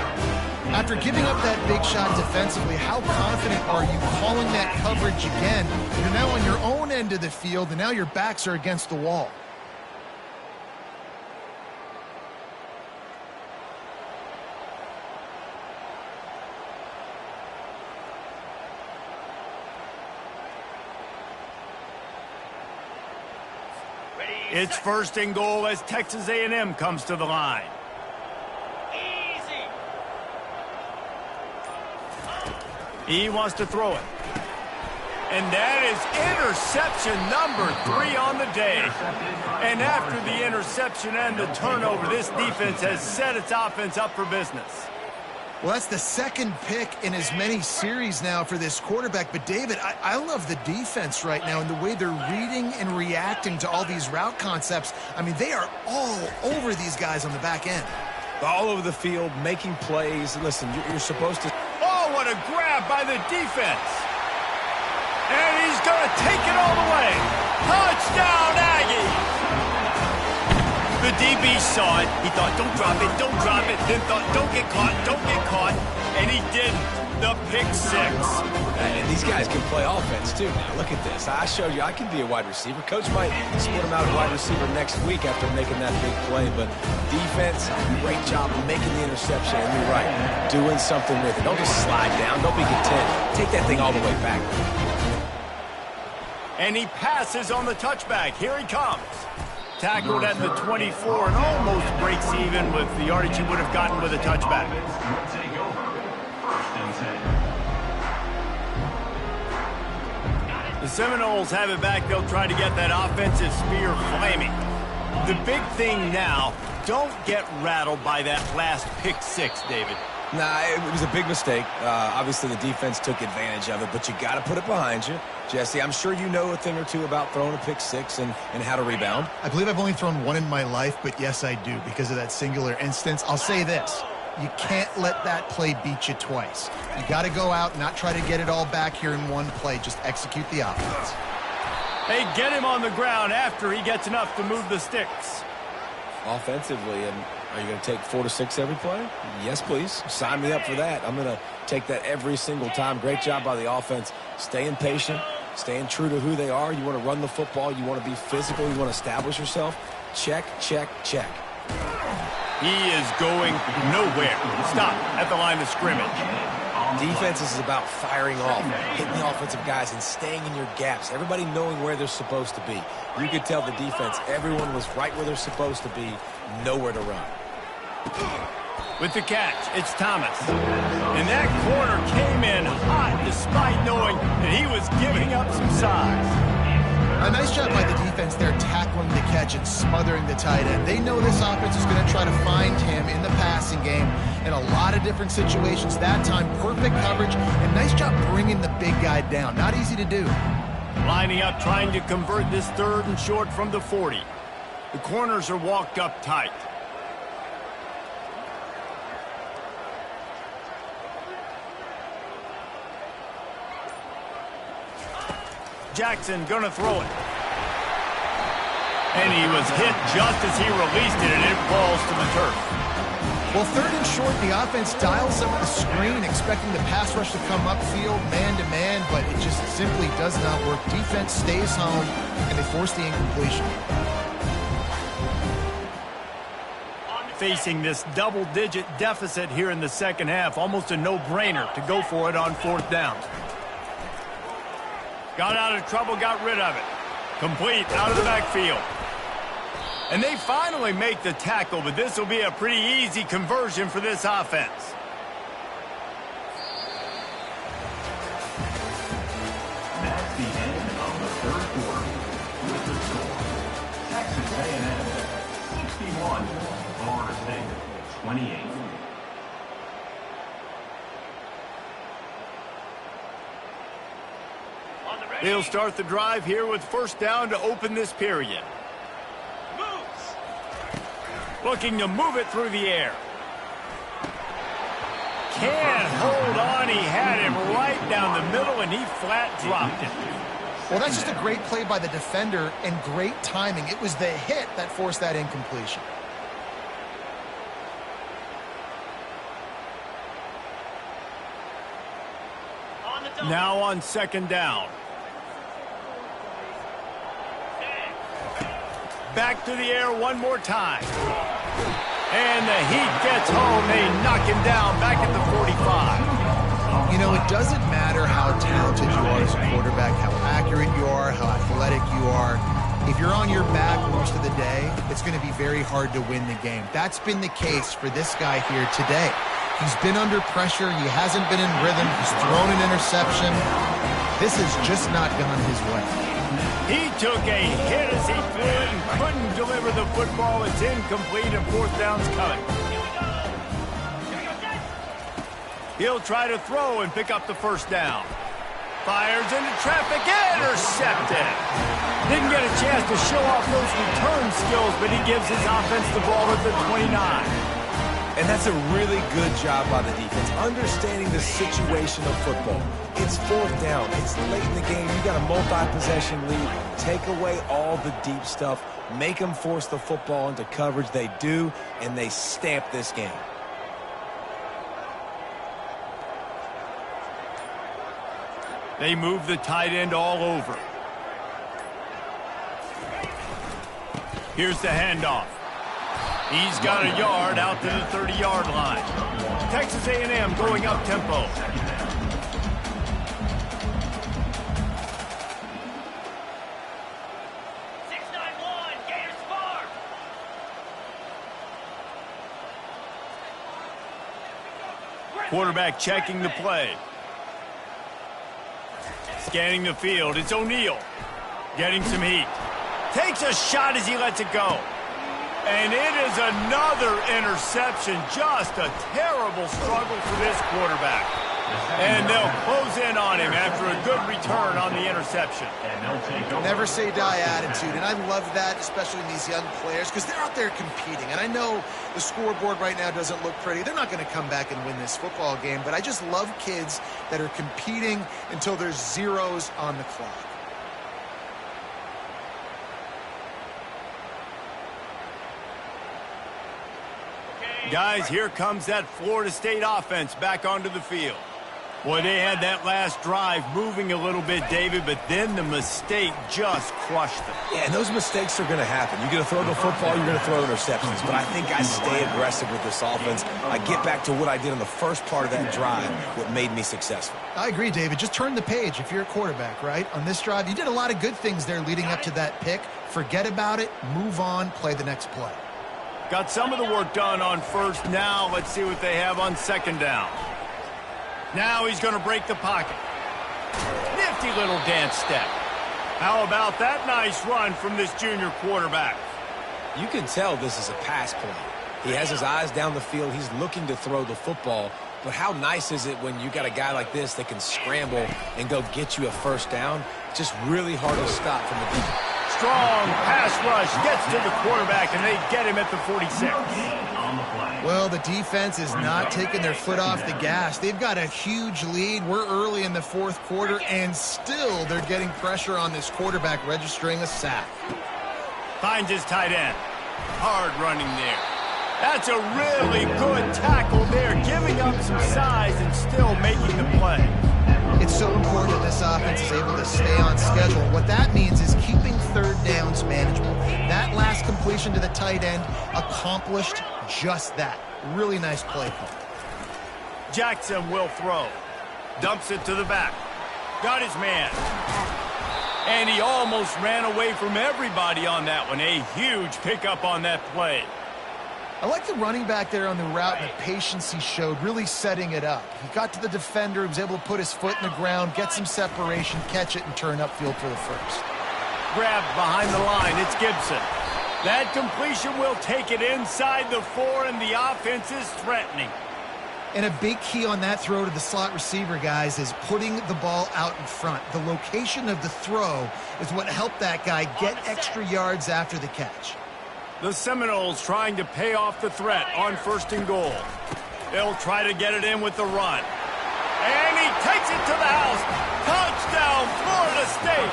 After giving up that big shot defensively, how confident are you calling that coverage again? You're now on your own end of the field, and now your backs are against the wall. It's first and goal as Texas A&M comes to the line. Easy. He wants to throw it. And that is interception number 3 on the day. And after the interception and the turnover, this defense has set its offense up for business. Well, that's the second pick in as many series now for this quarterback. But, David, I love the defense right now and the way they're reading and reacting to all these route concepts. I mean, they are all over these guys on the back end. All over the field, making plays. Listen, you're supposed to... Oh, what a grab by the defense. And he's going to take it all the way. Touchdown, Aggies! The DB saw it. He thought, don't drop it, don't drop it. Then thought, don't get caught. And he didn't. The pick 6. And these guys can play offense, too. Now, look at this. I showed you I can be a wide receiver. Coach might split him out at wide receiver next week after making that big play. But defense, great job of making the interception. And you're right, doing something with it. Don't just slide down. Don't be content. Take that thing all the way back. And he passes on the touchback. Here he comes. Tackled at the 24 and almost breaks even with the yardage he would have gotten with a touchback. Take over. First and 10. The Seminoles have it back. They'll try to get that offensive spear flaming. The big thing now, don't get rattled by that last pick 6, David. Nah, it was a big mistake. Obviously, the defense took advantage of it, but you got to put it behind you. Jesse, I'm sure you know a thing or two about throwing a pick 6 and how to rebound. I believe I've only thrown one in my life, but yes, I do because of that singular instance. I'll say this. You can't let that play beat you twice. You got to go out and not try to get it all back here in one play. Just execute the offense. They get him on the ground after he gets enough to move the sticks. Offensively, and are you going to take 4 to 6 every play? Yes, please. Sign me up for that. I'm going to take that every single time. Great job by the offense. Staying patient, staying true to who they are. You want to run the football. You want to be physical. You want to establish yourself. Check, check, check. He is going nowhere. Stop at the line of scrimmage. Defense is about firing off, hitting the offensive guys, and staying in your gaps. Everybody knowing where they're supposed to be. You could tell the defense, everyone was right where they're supposed to be, nowhere to run. With the catch, it's Thomas. And that corner came in hot despite knowing that he was giving up some size. A nice job by the defense there tackling the catch and smothering the tight end. They know this offense is going to try to find him in the passing game in a lot of different situations. That time, perfect coverage, and nice job bringing the big guy down. Not easy to do. Lining up, trying to convert this third and short from the 40. The corners are walked up tight. Jackson gonna throw it. And he was hit just as he released it, and it falls to the turf. Well, third and short, the offense dials up the screen, expecting the pass rush to come upfield, man-to-man, but it just simply does not work. Defense stays home, and they force the incompletion. Facing this double-digit deficit here in the second half, almost a no-brainer to go for it on 4th down. Got out of trouble, got rid of it. Complete out of the backfield. And they finally make the tackle, but this will be a pretty easy conversion for this offense. That's the end of the third quarter. With the score, Texas A&M 61, Florida State 28. They'll start the drive here with first down to open this period. Looking to move it through the air. Can't hold on. He had him right down the middle, and he flat dropped it. Well, that's just a great play by the defender and great timing. It was the hit that forced that incompletion. Now on second down. Back to the air one more time. And the heat gets home. They knock him down back at the 45. You know, it doesn't matter how talented you are as a quarterback, how accurate you are, how athletic you are. If you're on your back most of the day, it's going to be very hard to win the game. That's been the case for this guy here today. He's been under pressure. He hasn't been in rhythm. He's thrown an interception. This has just not gone his way. He took a hit as he threw it and couldn't deliver the football. It's incomplete and fourth down's coming. He'll try to throw and pick up the first down. Fires into traffic, intercepted. Didn't get a chance to show off those return skills, but he gives his offense the ball at the 29. And that's a really good job by the defense, understanding the situation of football. It's fourth down. It's late in the game. You got a multi-possession lead. Take away all the deep stuff. Make them force the football into coverage. They do, and they stamp this game. They move the tight end all over. Here's the handoff. He's got a yard out to the 30-yard line. Texas A&M going up tempo. Quarterback checking the play. Scanning the field. It's O'Neal. Getting some heat. Takes a shot as he lets it go. And it is another interception. Just a terrible struggle for this quarterback. And they'll close in on him after a good return on the interception. Never say die attitude, and I love that, especially in these young players, because they're out there competing. And I know the scoreboard right now doesn't look pretty. They're not going to come back and win this football game, but I just love kids that are competing until there's zeros on the clock. Guys, here comes that Florida State offense back onto the field. Boy, they had that last drive moving a little bit, David, but then the mistake just crushed them. Yeah, and those mistakes are going to happen. You're going to throw the football, you're going to throw interceptions. But I think I stay aggressive with this offense. I get back to what I did in the first part of that drive, what made me successful. I agree, David. Just turn the page if you're a quarterback, right? On this drive, you did a lot of good things there leading up to that pick. Forget about it, move on, play the next play. Got some of the work done on first. Now let's see what they have on second down. Now he's going to break the pocket. Nifty little dance step. How about that nice run from this junior quarterback? You can tell this is a pass play. He has his eyes down the field. He's looking to throw the football. But how nice is it when you got a guy like this that can scramble and go get you a first down? It's just really hard to stop from the defense. Strong pass rush gets to the quarterback, and they get him at the 46. Well, the defense is not taking their foot off the gas. They've got a huge lead. We're early in the fourth quarter, and still they're getting pressure on this quarterback, registering a sack. Finds his tight end. Hard running there. That's a really good tackle there, giving up some size and still making the play. It's so important that this offense is able to stay on schedule. What that means is keeping third downs manageable. That last completion to the tight end accomplished just that. Really nice play call. Jackson will throw. Dumps it to the back. Got his man. And he almost ran away from everybody on that one. A huge pickup on that play. I like the running back there on the route and the patience he showed, really setting it up. He got to the defender, he was able to put his foot in the ground, get some separation, catch it, and turn upfield for the first. Grabbed behind the line, it's Gibson. That completion will take it inside the 4, and the offense is threatening. And a big key on that throw to the slot receiver, guys, is putting the ball out in front. The location of the throw is what helped that guy get extra yards after the catch. The Seminoles trying to pay off the threat on 1st and goal. They'll try to get it in with the run. And he takes it to the house. Touchdown, Florida State.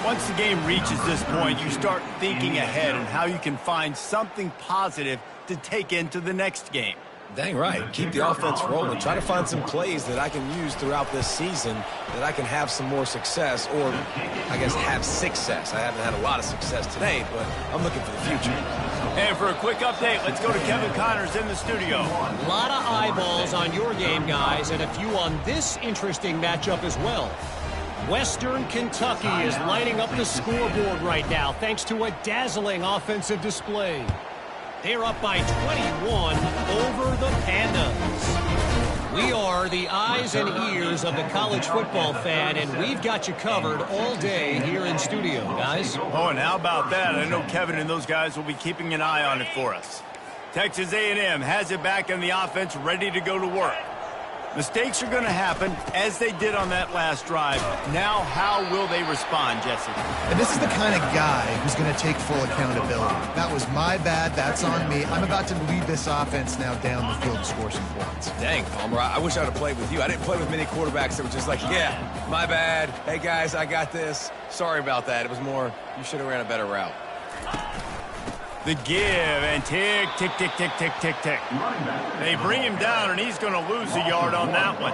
Once the game reaches this point, you start thinking ahead and how you can find something positive to take into the next game. Dang right. Keep the offense rolling. Try to find some plays that I can use throughout this season that I can have some more success, or I guess have success. I haven't had a lot of success today, but I'm looking for the future. And for a quick update, let's go to Kevin Connors in the studio. A lot of eyeballs on your game, guys, and a few on this interesting matchup as well. Western Kentucky is lighting up the scoreboard right now thanks to a dazzling offensive display. They're up by 21 over the Pandas. We are the eyes and ears of the college football fan, and we've got you covered all day here in studio, guys. Oh, and how about that? I know Kevin and those guys will be keeping an eye on it for us. Texas A&M has it back in the offense, ready to go to work. Mistakes are going to happen, as they did on that last drive. Now, how will they respond, Jesse? And this is the kind of guy who's going to take full accountability. That was my bad. That's on me. I'm about to lead this offense now down the field to score some points. Dang, Palmer, I wish I would have played with you. I didn't play with many quarterbacks that were just like, yeah, my bad. Hey, guys, I got this. Sorry about that. It was more, you should have ran a better route. The give, and tick, tick, tick, tick, tick, tick, tick. They bring him down, and he's going to lose a yard on that one.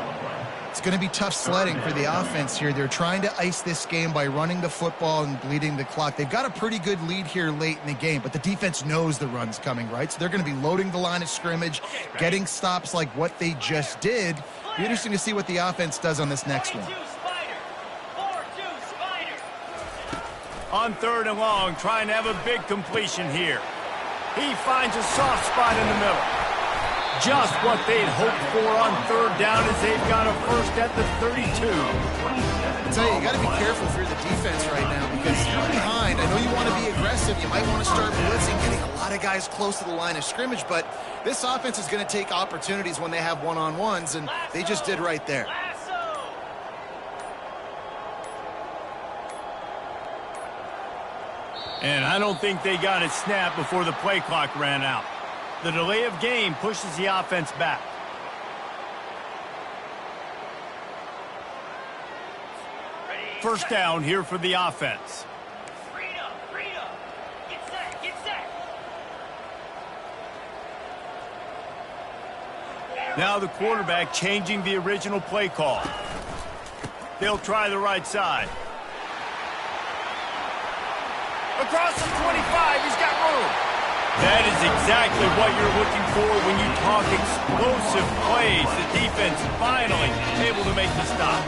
It's going to be tough sledding for the offense here. They're trying to ice this game by running the football and bleeding the clock. They've got a pretty good lead here late in the game, but the defense knows the run's coming, right? So they're going to be loading the line of scrimmage, getting stops like what they just did. Be interesting to see what the offense does on this next one. On 3rd and long, trying to have a big completion here. He finds a soft spot in the middle. Just what they'd hoped for on 3rd down as they've got a first at the 32. I tell you, you got to be careful if you're the defense right now because you're behind. I know you want to be aggressive. You might want to start blitzing, getting a lot of guys close to the line of scrimmage, but this offense is going to take opportunities when they have one-on-ones, and they just did right there. And I don't think they got it snapped before the play clock ran out. The delay of game pushes the offense back. First down here for the offense. Freedom. Get set. Now the quarterback changing the original play call. They'll try the right side. Across the 25, he's got room. That is exactly what you're looking for when you talk explosive plays. The defense finally able to make the stop.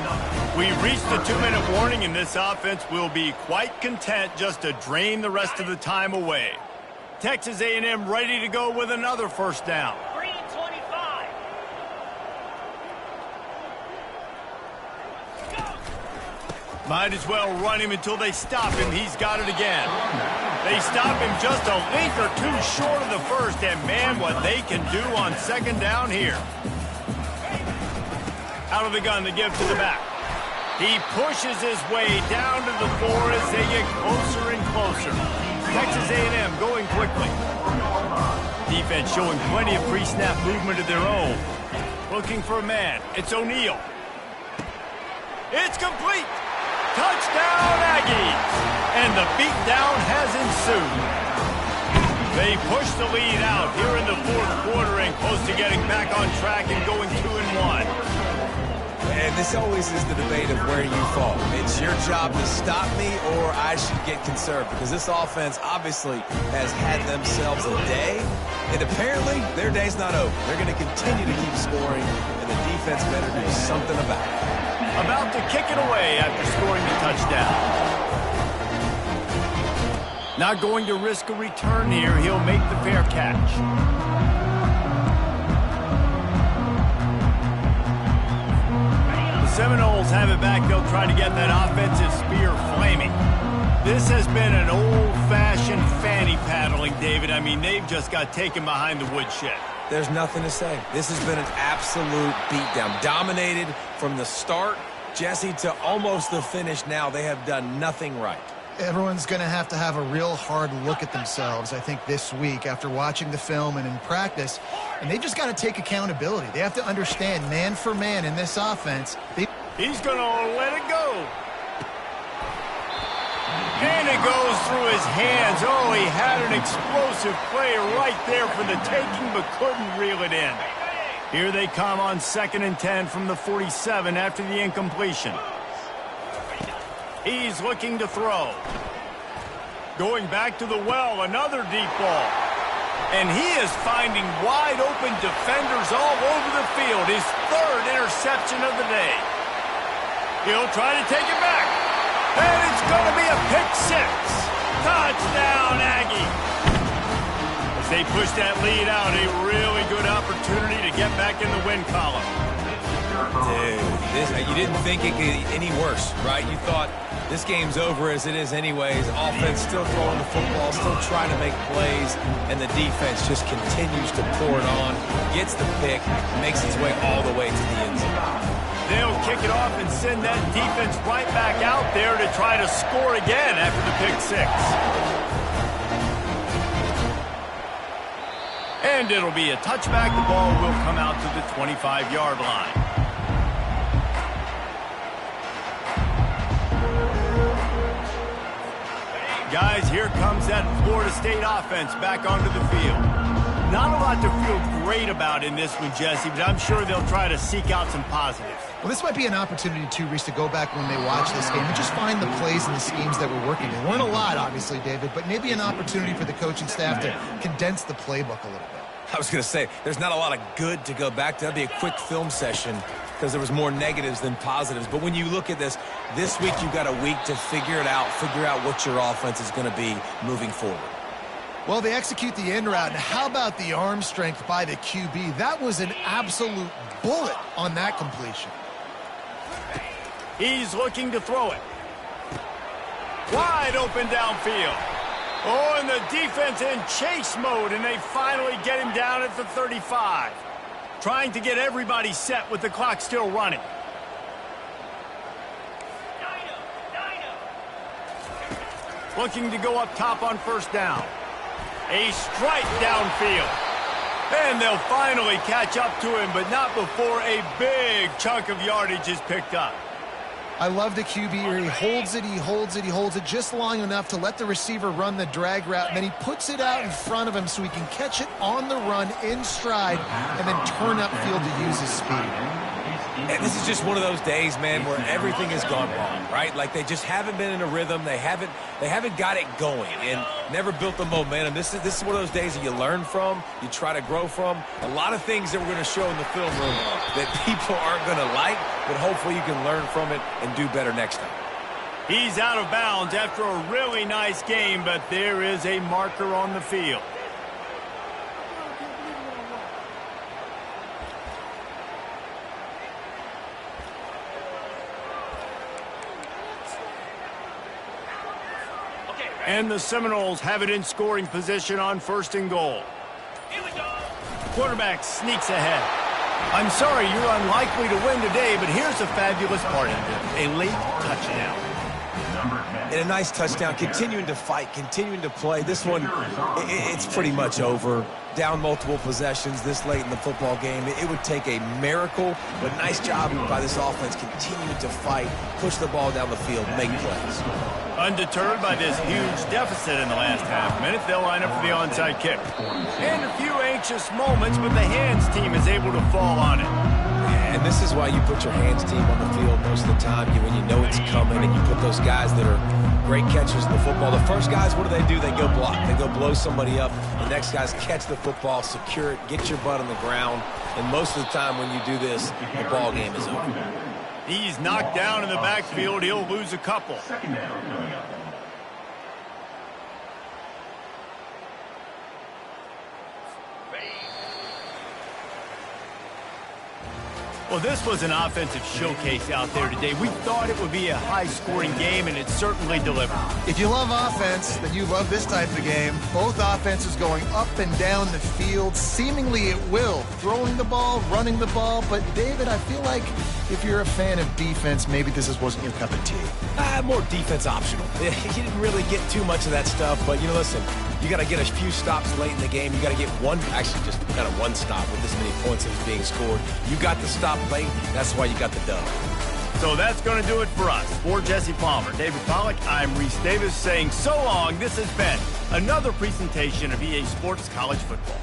We've reached the 2-minute warning, and this offense will be quite content just to drain the rest of the time away. Texas A&M ready to go with another first down. Green 25. Might as well run him until they stop him. He's got it again. They stop him just a link or two short of the first, and man, what they can do on 2nd down here. Out of the gun, the give to the back. He pushes his way down to the 4 as they get closer and closer. Texas A&M going quickly. Defense showing plenty of pre-snap movement of their own. Looking for a man. It's O'Neal. It's complete. Touchdown, Aggies! And the beatdown has ensued. They push the lead out here in the 4th quarter and close to getting back on track and going 2-1. And this always is the debate of where you fall. It's your job to stop me or I should get conserved because this offense obviously has had themselves a day, and apparently their day's not over. They're going to continue to keep scoring, and the defense better do something about it. About to kick it away after scoring the touchdown. Not going to risk a return here. He'll make the fair catch. The Seminoles have it back. They'll try to get that offensive spear flaming. This has been an old-fashioned fanny paddling, David. I mean, they've just got taken behind the woodshed. There's nothing to say. This has been an absolute beatdown. Dominated from the start, Jesse, to almost the finish now. They have done nothing right. Everyone's going to have a real hard look at themselves, I think, this week after watching the film and in practice. And they've just got to take accountability. They have to understand, man for man in this offense. He's going to let it go. And it goes through his hands. Oh, he had an explosive play right there for the taking, but couldn't reel it in. Here they come on 2nd and 10 from the 47 after the incompletion. He's looking to throw. Going back to the well, another deep ball. And he is finding wide open defenders all over the field. His 3rd interception of the day. He'll try to take it back. And it's going to be a pick 6. Touchdown, Aggie. As they push that lead out, a really good opportunity to get back in the win column. Dude, you didn't think it could get any worse, right? You thought this game's over as it is anyways. Offense still throwing the football, still trying to make plays, and the defense just continues to pour it on, gets the pick, makes its way all the way to the end zone. They'll kick it off and send that defense right back out there to try to score again after the pick 6. And it'll be a touchback. The ball will come out to the 25-yard line. Guys, here comes that Florida State offense back onto the field. Not a lot to feel great about in this one, Jesse, but I'm sure they'll try to seek out some positives. Well, this might be an opportunity, too, Reese, to go back when they watch this game and just find the plays and the schemes that were working. There weren't a lot, obviously, David, but maybe an opportunity for the coaching staff to condense the playbook a little bit. I was going to say, there's not a lot of good to go back to. That'd be a quick film session because there was more negatives than positives. But when you look at this week you've got a week to figure it out, figure out what your offense is going to be moving forward. Well, they execute the in route, and how about the arm strength by the QB? That was an absolute bullet on that completion. He's looking to throw it. Wide open downfield. Oh, and the defense in chase mode, and they finally get him down at the 35. Trying to get everybody set with the clock still running. Looking to go up top on 1st down. A strike downfield. And they'll finally catch up to him, but not before a big chunk of yardage is picked up. I love the QB here. He holds it, he holds it, he holds it just long enough to let the receiver run the drag route, and then he puts it out in front of him so he can catch it on the run in stride and then turn upfield to use his speed. And this is just one of those days, man, where everything has gone wrong, right? Like they just haven't been in a rhythm. They haven't got it going and never built the momentum. This is one of those days that you learn from, you try to grow from. A lot of things that we're going to show in the film room that people aren't going to like, but hopefully you can learn from it and do better next time. He's out of bounds after a really nice game, but there is a marker on the field. And the Seminoles have it in scoring position on 1st and goal. Here we go. Quarterback sneaks ahead. I'm sorry, you're unlikely to win today, but here's a fabulous part of it. A late touchdown. And a nice touchdown, continuing to fight, continuing to play. This one, it's pretty much over. Down multiple possessions this late in the football game. It would take a miracle, but nice job by this offense continuing to fight, push the ball down the field, make plays. Undeterred by this huge deficit in the last half minute, they'll line up for the onside kick. And a few anxious moments, but the hands team is able to fall on it. And this is why you put your hands team on the field most of the time, when you know it's coming, and you put those guys that are great catchers in the football. The first guys, what do? They go block. They go blow somebody up. The next guys catch the football, secure it, get your butt on the ground. And most of the time when you do this, the ball game is over. He's knocked down in the backfield. He'll lose a couple. Second down coming up. Well, this was an offensive showcase out there today. We thought it would be a high-scoring game, and it certainly delivered. If you love offense, then you love this type of game. Both offenses going up and down the field, seemingly at will, throwing the ball, running the ball. But, David, I feel like if you're a fan of defense, maybe this wasn't your cup of tea. More defense optional. You didn't really get too much of that stuff, but, listen, you got to get a few stops late in the game. You got to get one stop with this many points that was being scored. You got the stop late. That's why you got the dub. So that's going to do it for us. For Jesse Palmer, David Pollack, I'm Reese Davis saying so long. This has been another presentation of EA Sports College Football.